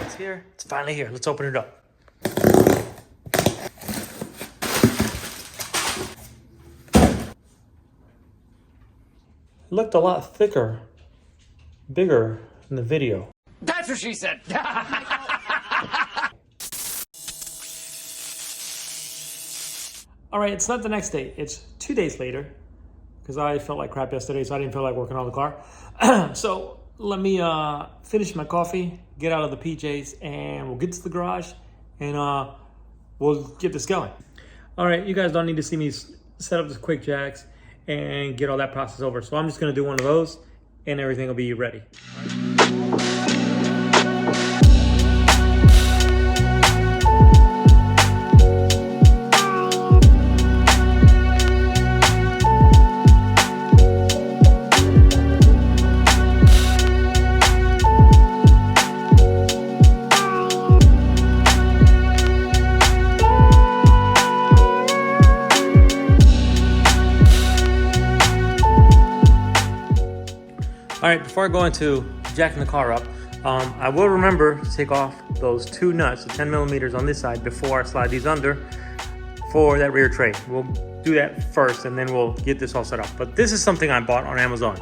It's here. It's finally here. Let's open it up. It looked a lot thicker, bigger in the video. That's what she said. All right, it's not the next day. It's 2 days later because I felt like crap yesterday, so I didn't feel like working on the car. So let me finish my coffee, get out of the PJs, and we'll get to the garage, and we'll get this going. All right, you guys don't need to see me set up the quick jacks and get all that process over. So I'm just gonna do one of those, and everything will be ready. All right, before I go into jacking the car up, I will remember to take off those two nuts, the 10 millimeters on this side, before I slide these under for that rear tray. We'll do that first, and then we'll get this all set up. But this is something I bought on Amazon.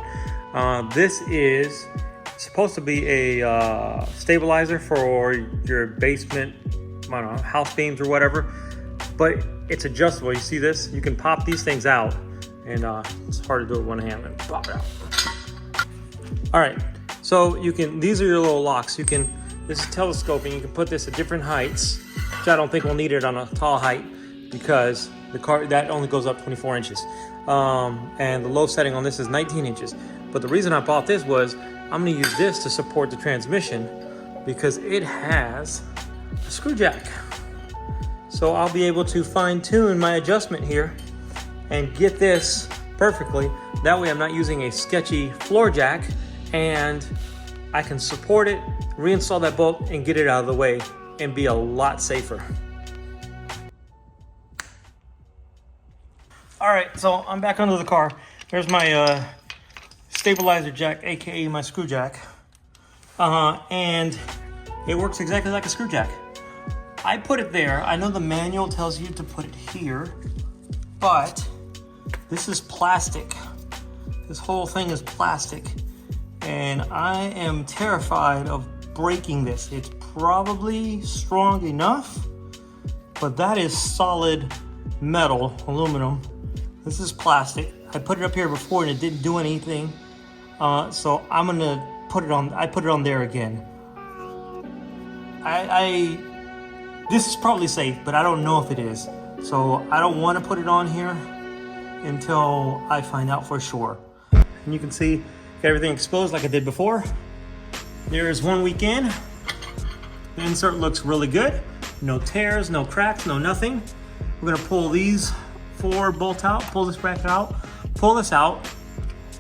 This is supposed to be a stabilizer for your basement, I don't know, house beams or whatever, but it's adjustable. You see this? You can pop these things out, and it's hard to do it with one hand and pop it out. All right, so you can, these are your little locks. You can, this is telescoping. You can put this at different heights, which I don't think we'll need it on a tall height because the car, that only goes up 24 inches. And the low setting on this is 19 inches. But the reason I bought this was I'm gonna use this to support the transmission because it has a screw jack. So I'll be able to fine tune my adjustment here and get this perfectly. That way I'm not using a sketchy floor jack, and I can support it, reinstall that bolt, and get it out of the way and be a lot safer. All right, so I'm back under the car. There's my stabilizer jack, AKA my screw jack. And it works exactly like a screw jack. I put it there. I know the manual tells you to put it here, but this is plastic. This whole thing is plastic. And I am terrified of breaking this. It's probably strong enough, but that is solid metal, aluminum. This is plastic. I put it up here before and it didn't do anything. So I'm gonna put it on, I put it on there again. This is probably safe, but I don't know if it is. So I don't wanna put it on here until I find out for sure. And you can see, got everything exposed like I did before. There's 1 week in. The insert looks really good. No tears, no cracks, no nothing. We're gonna pull these 4 bolts out, pull this bracket out, pull this out,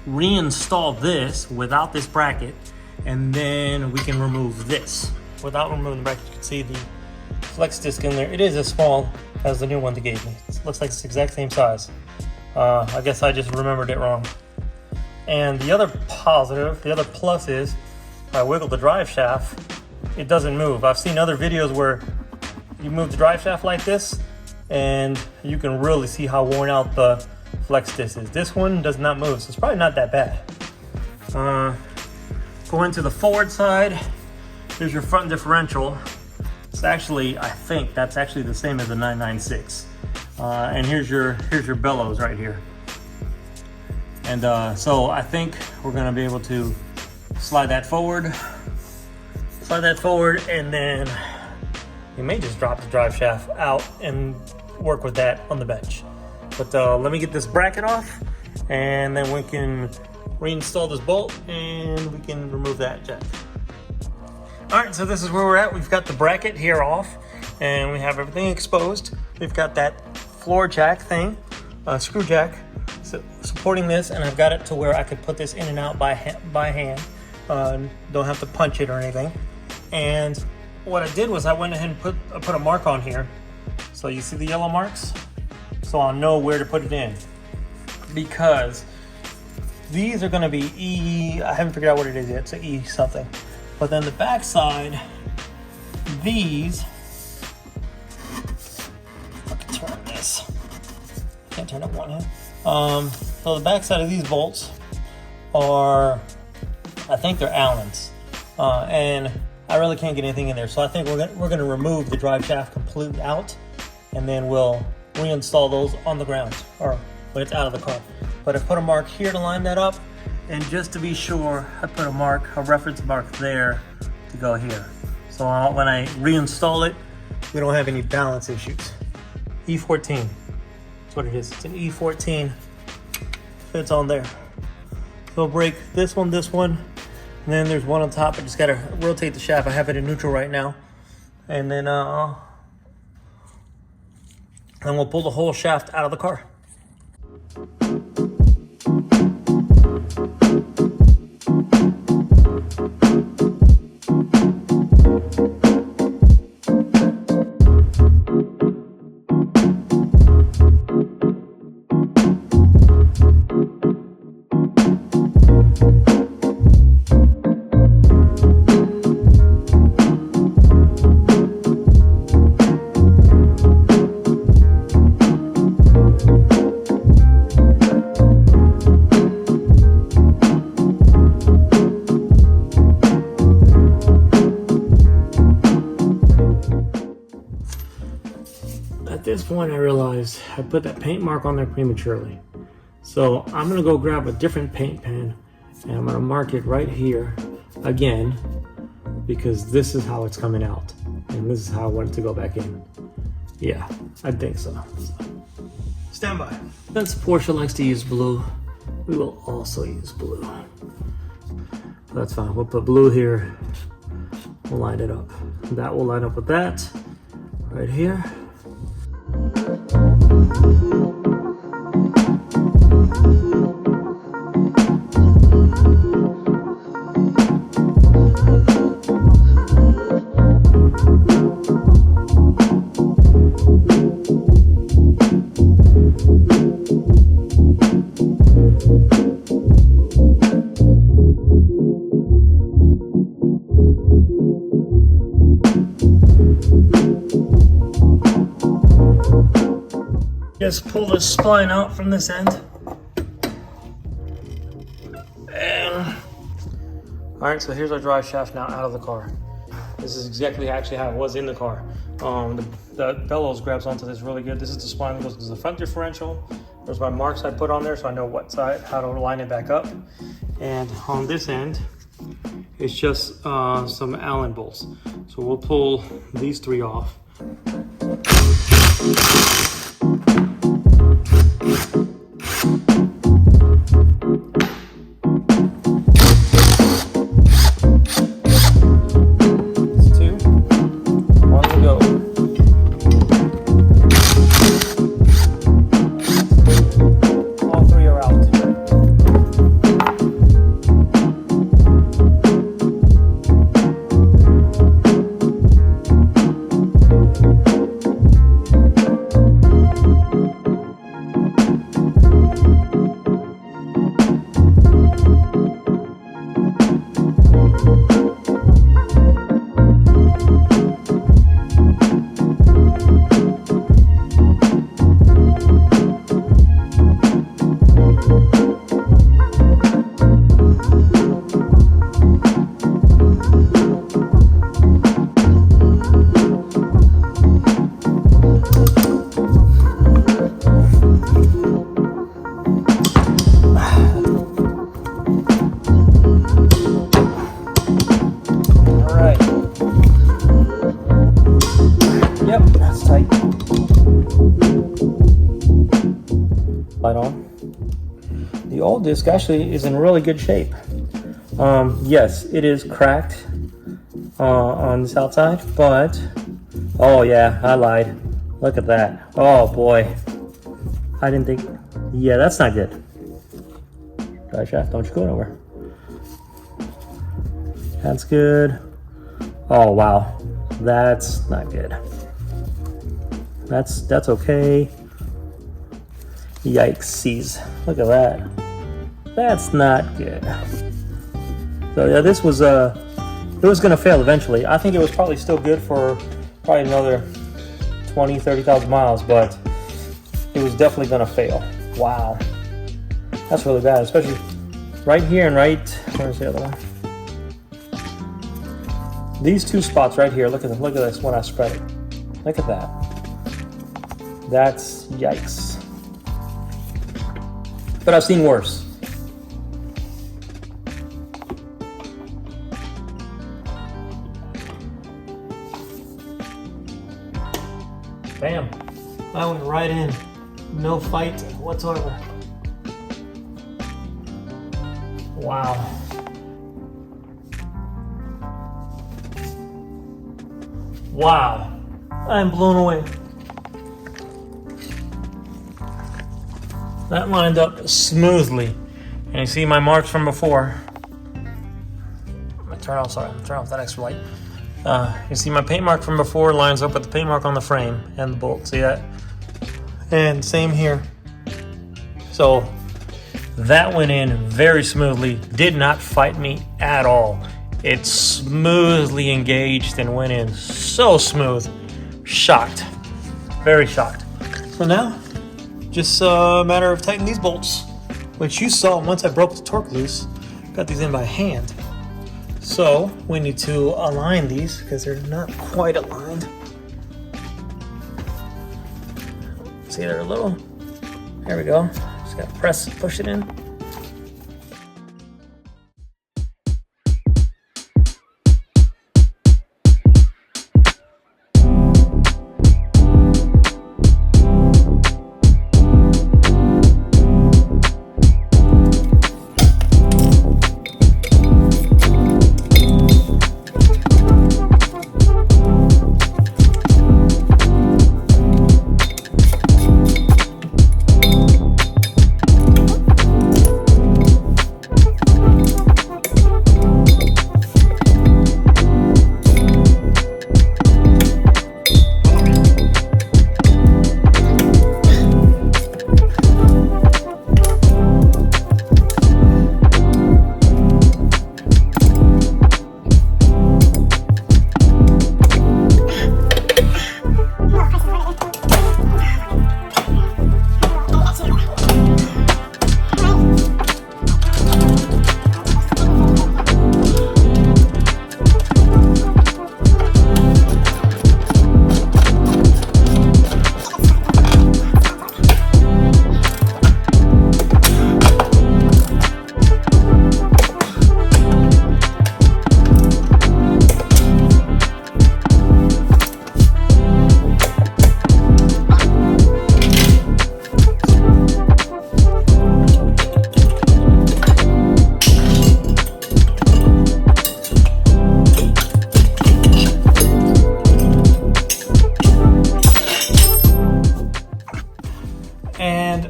reinstall this without this bracket, and then we can remove this. Without removing the bracket, you can see the flex disc in there. It is as small as the new one they gave me. It looks like it's the exact same size. I guess I just remembered it wrong. And the other positive, the other plus is, if I wiggle the drive shaft, it doesn't move. I've seen other videos where you move the drive shaft like this, and you can really see how worn out the flex disc is. This one does not move, so it's probably not that bad. Going to the forward side, here's your front differential. It's actually, I think that's actually the same as the 996. And here's your bellows right here. And so I think we're gonna be able to slide that forward, and then you may just drop the drive shaft out and work with that on the bench. But let me get this bracket off, and then we can reinstall this bolt and we can remove that jack. All right, so this is where we're at. We've got the bracket here off, and we have everything exposed. We've got that floor jack thing, screw jack, supporting this, and I've got it to where I could put this in and out by hand. Don't have to punch it or anything. And what I did was I went ahead and put a mark on here. So you see the yellow marks? So I'll know where to put it in. Because these are gonna be E, I haven't figured out what it is yet, so E something. But then the back side these, I can turn this. Can't turn it one hand. So the back side of these bolts are, I think they're Allen's, and I really can't get anything in there. So I think we're gonna remove the drive shaft completely out, and then we'll reinstall those on the ground or when it's out of the car. But I put a mark here to line that up, and just to be sure, I put a reference mark there to go here. So when I reinstall it, we don't have any balance issues. E14, that's what it is. It's an E14, fits on there. So I'll break this one, and then there's one on top. I just gotta rotate the shaft. I have it in neutral right now. And then we'll pull the whole shaft out of the car. At this point, I realized I put that paint mark on there prematurely. So I'm gonna go grab a different paint pen and I'm gonna mark it right here again, because this is how it's coming out. And this is how I want it to go back in. Yeah, I think so. Stand by. Since Porsche likes to use blue, we will also use blue. That's fine, we'll put blue here. We'll line it up. That will line up with that right here. Just pull the spline out from this end. And all right, so here's our drive shaft now out of the car. This is exactly actually how it was in the car. The bellows grabs onto this really good. This is the spline that goes to the front differential. There's my marks I put on there so I know what side, how to line it back up. And on this end, it's just some Allen bolts. So we'll pull these three off. The old disc actually is in really good shape. Yes, it is cracked on this outside, but oh yeah, I lied. Look at that. Oh boy, I didn't think. Yeah, that's not good. Drive shaft, don't you go nowhere. That's good. Oh wow, that's not good. That's okay. Yikesies. Look at that. That's not good. So yeah, this was it was gonna fail eventually. I think it was probably still good for probably another 20, 30,000 miles, but it was definitely gonna fail. Wow, that's really bad, especially right here and right, where's the other one? These two spots right here, look at this when I spread it. Look at that. That's yikes. But I've seen worse. Bam. I went right in. No fight whatsoever. Wow. Wow. I'm blown away. That lined up smoothly. And you see my marks from before. I'm gonna turn off that extra light. You see my paint mark from before lines up with the paint mark on the frame and the bolt. See that? And same here. So that went in very smoothly. Did not fight me at all. It smoothly engaged and went in so smooth. Shocked. Very shocked. So now, just a matter of tightening these bolts, which you saw once I broke the torque loose. Got these in by hand. So we need to align these because they're not quite aligned. See, they're a little. There we go. Just gotta push it in.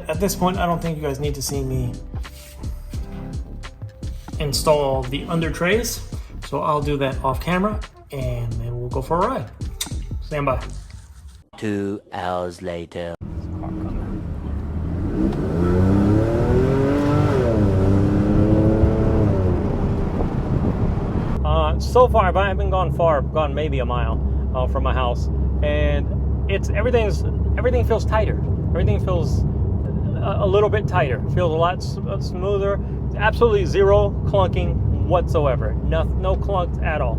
At this point, I don't think you guys need to see me install the under trays, so I'll do that off camera and then we'll go for a ride. Stand by. 2 hours later. So far, I haven't gone far. I've gone maybe a mile from my house, and everything feels tighter. Everything feels a little bit tighter. Feels a lot smoother. Absolutely zero clunking whatsoever. No clunks at all.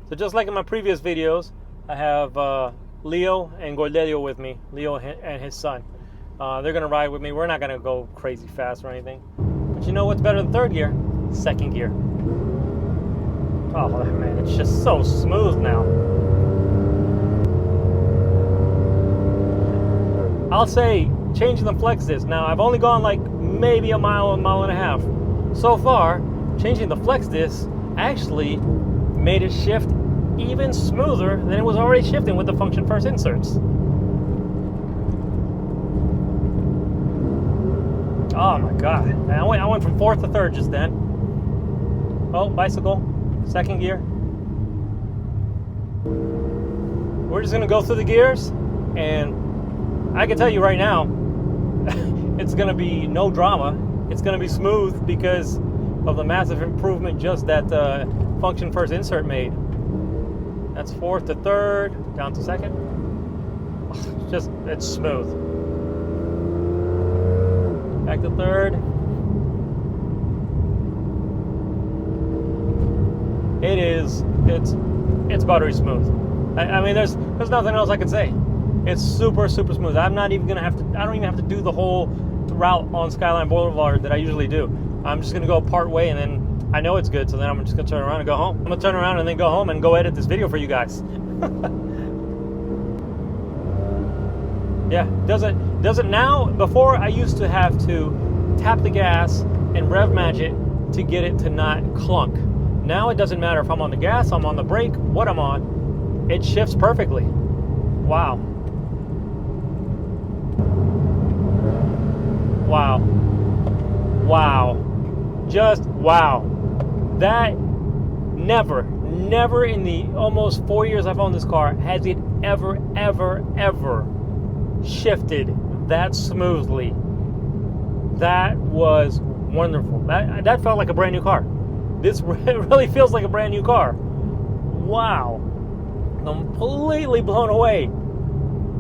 So just like in my previous videos, I have Leo and Gordelio with me. Leo and his son. They're gonna ride with me. We're not gonna go crazy fast or anything. But you know what's better than third gear? Second gear. Oh man, it's just so smooth now. I'll say changing the flex disc. Now I've only gone like maybe a mile and a half. So far, changing the flex disc actually made it shift even smoother than it was already shifting with the function first inserts. Oh my god. I went from fourth to third just then. Oh, bicycle. Second gear. We're just gonna go through the gears, and I can tell you right now, it's gonna be no drama. It's gonna be smooth because of the massive improvement just that function first insert made. That's fourth to third, down to second. It's smooth. Back to third. It's buttery smooth. I mean, there's nothing else I can say. It's super smooth. I'm not even gonna have to. I don't even have to do the whole route on Skyline Boulevard that I usually do. I'm just gonna go part way, and then I know it's good. So then I'm just gonna turn around and go home. I'm gonna turn around and then go home and go edit this video for you guys. Yeah, doesn't now. Before I used to have to tap the gas and rev match it to get it to not clunk. Now it doesn't matter if I'm on the gas, I'm on the brake, what I'm on. It shifts perfectly. Wow. Wow. Wow. Just wow. That never in the almost 4 years I've owned this car has it ever shifted that smoothly. That was wonderful. That felt like a brand new car. This really feels like a brand new car. Wow. Completely blown away.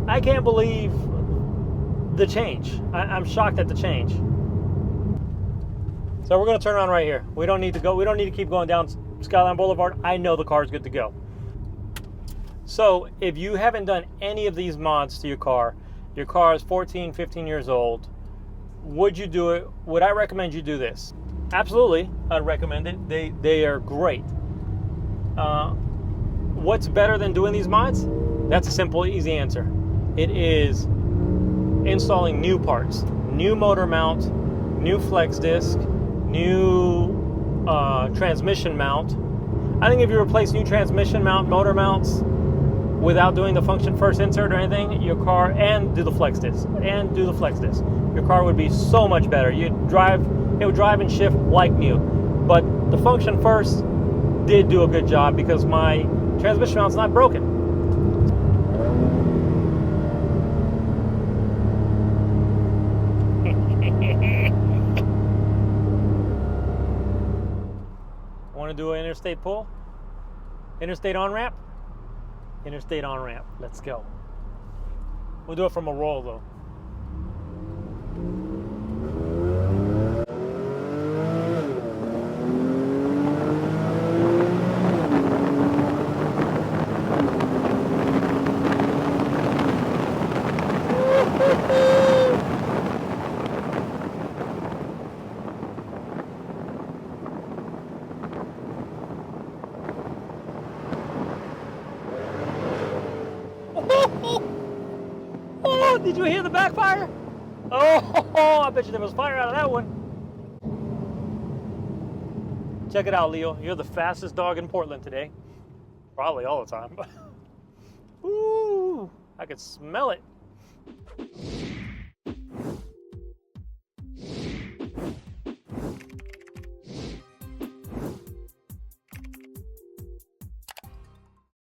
I can't believe the change. I'm shocked at the change. So we're going to turn around right here. We don't need to keep going down Skyline Boulevard. I know the car is good to go. So if you haven't done any of these mods to your car is 14, 15 years old, would you do it? Would I recommend you do this? Absolutely, I'd recommend it. They are great. What's better than doing these mods? That's a simple, easy answer. It is installing new parts, new motor mount, new flex disc, new transmission mount. I think if you replace new transmission mount, motor mounts, without doing the function first insert or anything, your car, and do the flex disc, your car would be so much better. It would drive and shift like new. But the function first did do a good job because my transmission mount's not broken. Want to do an interstate pull? Interstate on-ramp? Interstate on-ramp. Let's go. We'll do it from a roll, though. Oh, did you hear the backfire? Oh, I bet you there was fire out of that one. Check it out, Leo. You're the fastest dog in Portland today. Probably all the time. Ooh, I could smell it.